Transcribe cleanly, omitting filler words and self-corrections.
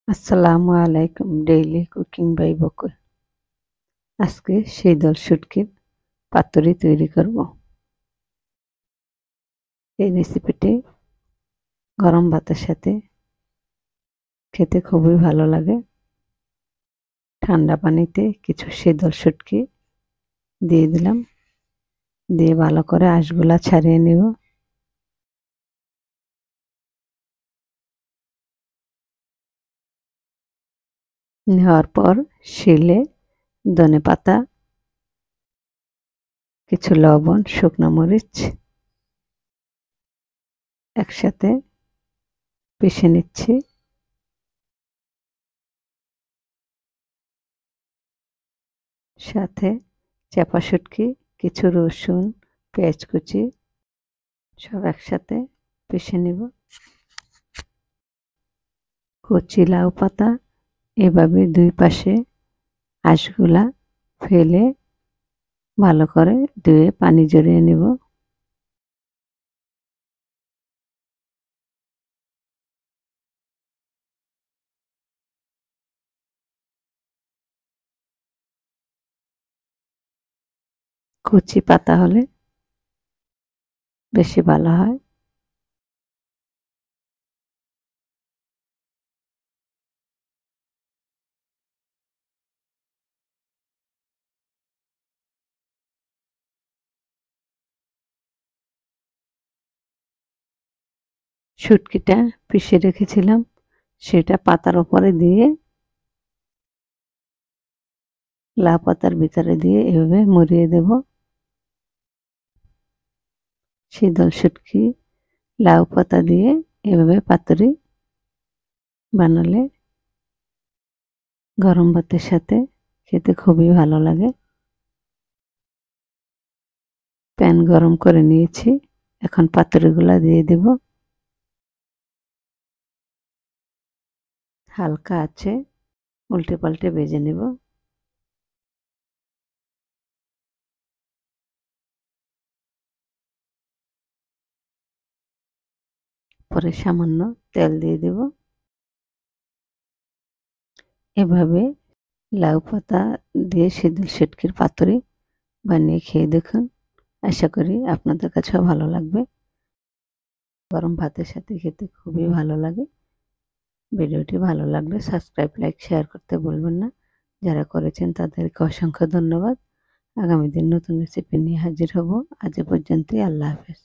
আসসালামু আলাইকুম daily cooking by বকুল। আজকে শীতল শুটকির পাতুরি তৈরি করব। এই রেসিপিটি গরম ভাতের সাথে খেতে খুবই ভালো লাগে। ঠান্ডা পানিতে কিছু শীতল শুটকি দিয়ে দিলাম, দিয়ে ভালো করে আঁশগুলা ছাড়িয়ে নেব। নেওয়ার পর শিলে ধনেপাতা, কিছু লবণ, শুকনো মরিচ একসাথে পিষে নিচ্ছি। সাথে চাপা শুটকি, কিছু রসুন, পেঁয়াজ কুচি সব একসাথে পিষে নেব। কচি লাউ পাতা এভাবে দুই পাশে আঁশগুলা ফেলে ভালো করে ধুয়ে পানি ঝরিয়ে নেব। কচি পাতা হলে বেশি ভালো হয়। শুটকিটা পিষে রেখেছিলাম সেটা পাতার উপরে দিয়ে লাউ পাতার ভিতরে দিয়ে এভাবে মুড়িয়ে দেব। শীতল শুটকি লাউ পাতা দিয়ে এভাবে পাতুরি বানালে গরম ভাতের সাথে খেতে খুবই ভালো লাগে। প্যান গরম করে নিয়েছি, এখন পাতুরিগুলা দিয়ে দেব। হালকা আছে উল্টে পাল্টে ভেজে নেব। পরে সামান্য তেল দিয়ে দেব। এভাবে লাউ পাতা দিয়ে শীতল শুটকির পাতুরি বানিয়ে খেয়ে দেখুন। আশা করি আপনাদের কাছেও ভালো লাগবে। গরম ভাতের সাথে খেতে খুবই ভালো লাগে। ভিডিওটি ভালো লাগলে সাবস্ক্রাইব, লাইক, শেয়ার করতে ভুলবেন না। যারা করেছেন তাদেরকে অসংখ্য ধন্যবাদ। আগামী দিন নতুন রেসিপি নিয়ে হাজির হব। আজ এ পর্যন্তই। আল্লাহ হাফেজ।